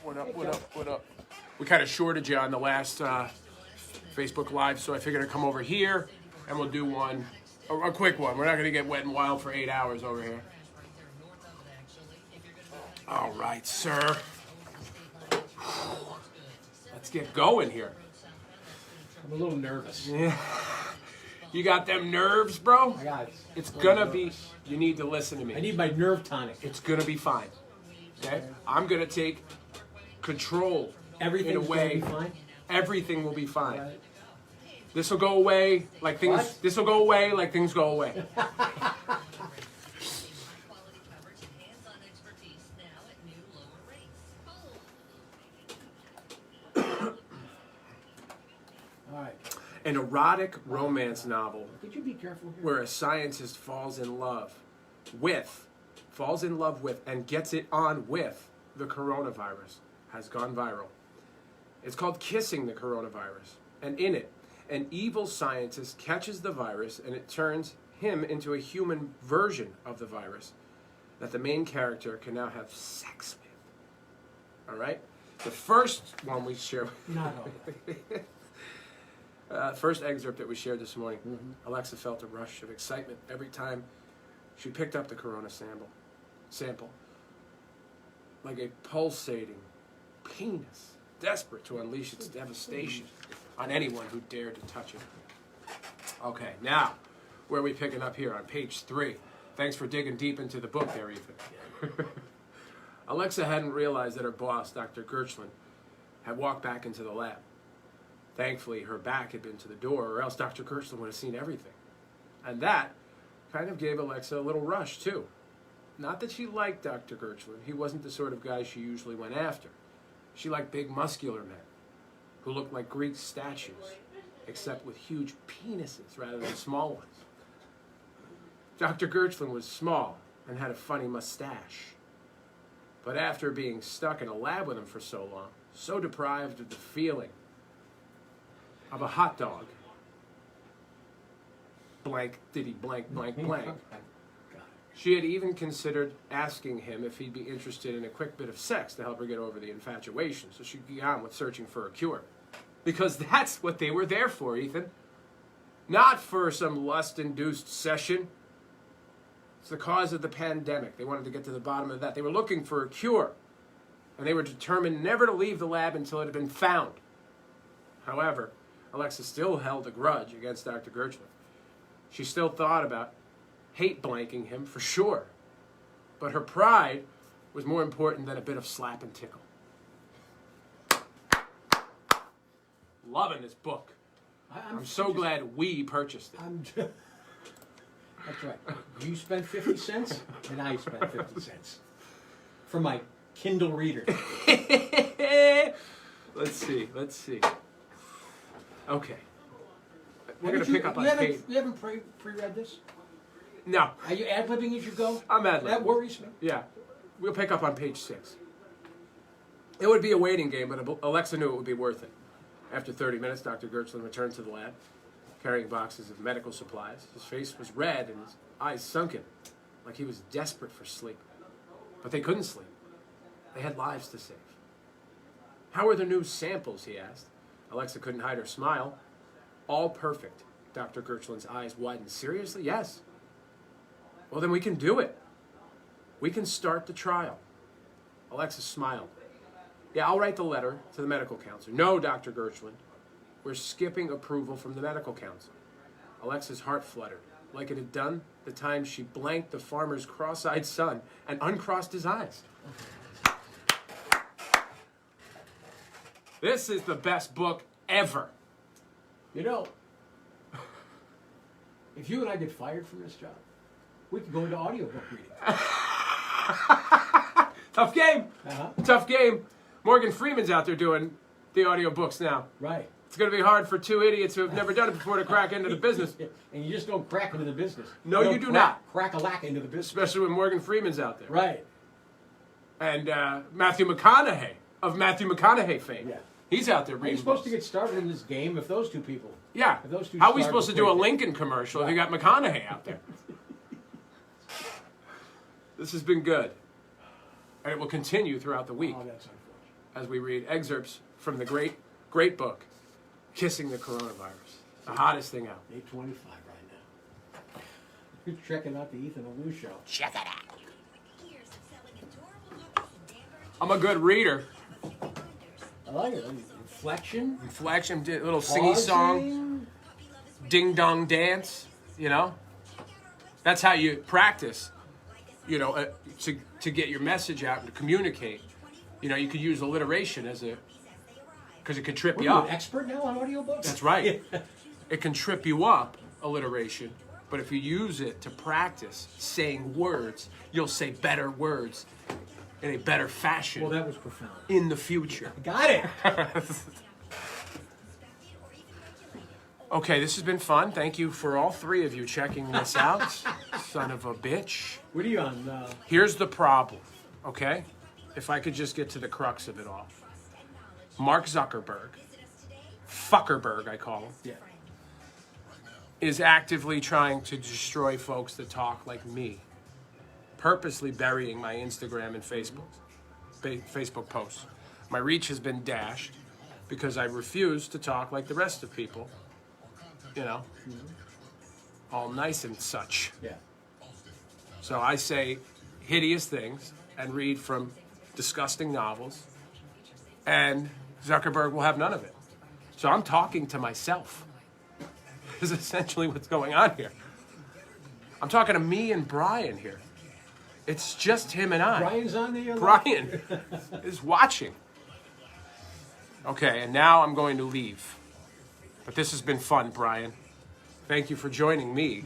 What up, what up, what up? We kind of shorted you on the last Facebook Live, so I figured I'd come over here and we'll do one, a quick one. We're not going to get wet and wild for 8 hours over here. All right, sir. Let's get going here. I'm a little nervous. Yeah. You got them nerves, bro? I got it. It's gonna be, you need to listen to me. I need my nerve tonic. It's gonna be fine. Okay? I'm gonna take control in a way. Everything's gonna be fine? Everything will be fine. Right. This will go away like things. What? This will go away like things go away. All right. An erotic romance novel Could you be careful here? where a scientist falls in love with, and gets it on with the coronavirus has gone viral. It's called Kissing the Coronavirus. And in it, an evil scientist catches the virus and it turns him into a human version of the virus that the main character can now have sex with. All right? The first one we share. Not all. First excerpt that we shared this morning, Alexa felt a rush of excitement every time she picked up the corona sample. Like a pulsating penis, desperate to unleash its devastation on anyone who dared to touch it. Okay, now, where are we picking up here? On page 3. Thanks for digging deep into the book there, Ethan. Alexa hadn't realized that her boss, Dr. Gertschlin, had walked back into the lab. Thankfully, her back had been to the door, or else Dr. Gertschlin would have seen everything. And that kind of gave Alexa a little rush, too. Not that she liked Dr. Gertschlin. He wasn't the sort of guy she usually went after. She liked big, muscular men who looked like Greek statues, except with huge penises rather than small ones. Dr. Gertschlin was small and had a funny mustache. But after being stuck in a lab with him for so long, so deprived of the feeling of a hot dog, blank, diddy, blank, blank, blank, she had even considered asking him if he'd be interested in a quick bit of sex to help her get over the infatuation so she could get on with searching for a cure. Because that's what they were there for, Ethan. Not for some lust-induced session. It's the cause of the pandemic. They wanted to get to the bottom of that. They were looking for a cure. And they were determined never to leave the lab until it had been found. However, Alexa still held a grudge against Dr. Gertschlin. She still thought about hate blanking him for sure. But her pride was more important than a bit of slap and tickle. Loving this book. I'm so glad we purchased it. That's right. You spent 50 cents, and I spent 50 cents. For my Kindle reader. Let's see. Okay. We're going to pick up on page... You haven't pre-read this? No. Are you ad-libbing as you go? I'm ad-libbing. That worries me. Yeah. We'll pick up on page 6. It would be a waiting game, but Alexa knew it would be worth it. After 30 minutes, Dr. Gertschlin returned to the lab, carrying boxes of medical supplies. His face was red and his eyes sunken, like he was desperate for sleep. But they couldn't sleep. They had lives to save. How are the new samples, he asked. Alexa couldn't hide her smile. All perfect. Dr. Gertschlin's eyes widened. Seriously? Yes. Well, then we can do it. We can start the trial. Alexa smiled. Yeah, I'll write the letter to the medical counselor. No, Dr. Gertschlin. We're skipping approval from the medical council. Alexa's heart fluttered, like it had done the time she blanked the farmer's cross-eyed son and uncrossed his eyes. This is the best book ever. You know, if you and I get fired from this job, we could go into audiobook reading. Tough game. Uh-huh. Tough game. Morgan Freeman's out there doing the audiobooks now. Right. It's going to be hard for two idiots who have never done it before to crack into the business. And you just don't crack into the business. No, you do not. Crack-a-lack into the business. Especially when Morgan Freeman's out there. Right. And Matthew McConaughey, of Matthew McConaughey fame. Yeah. He's out there How are reading you supposed books. to get started in this game if those two people... Yeah. If those two How are we start supposed to do a quickly? Lincoln commercial if you got McConaughey out there? This has been good. And it will continue throughout the week. Oh, that's unfortunate. as we read excerpts from the great book, Kissing the Coronavirus. The hottest thing out. 8:25 right now. You're checking out the Ethan Alou show. Check it out. I'm a good reader. I like it. Inflection. Inflection, little singy song, Pausing. ding dong dance. You know, that's how you practice. You know, to get your message out and to communicate. You know, you could use alliteration as because it can trip What, you are you up. an expert now on audiobooks? That's right. It can trip you up, alliteration. But if you use it to practice saying words, you'll say better words in a better fashion. Well, that was profound. In the future. Got it. Okay, this has been fun. Thank you for all three of you checking this out. Son of a bitch. What are you on? Here's the problem, okay? If I could just get to the crux of it all. Mark Zuckerberg, Fuckerberg I call him, Yeah. is actively trying to destroy folks that talk like me, purposely burying my Instagram and Facebook posts. My reach has been dashed because I refuse to talk like the rest of people, you know, all nice and such. Yeah. So I say hideous things and read from disgusting novels, and Zuckerberg will have none of it. So I'm talking to myself. Is essentially what's going on here. I'm talking to me and Brian here. It's just him and I. Brian's on the. Brian is watching. Okay, and now I'm going to leave. But this has been fun, Brian. Thank you for joining me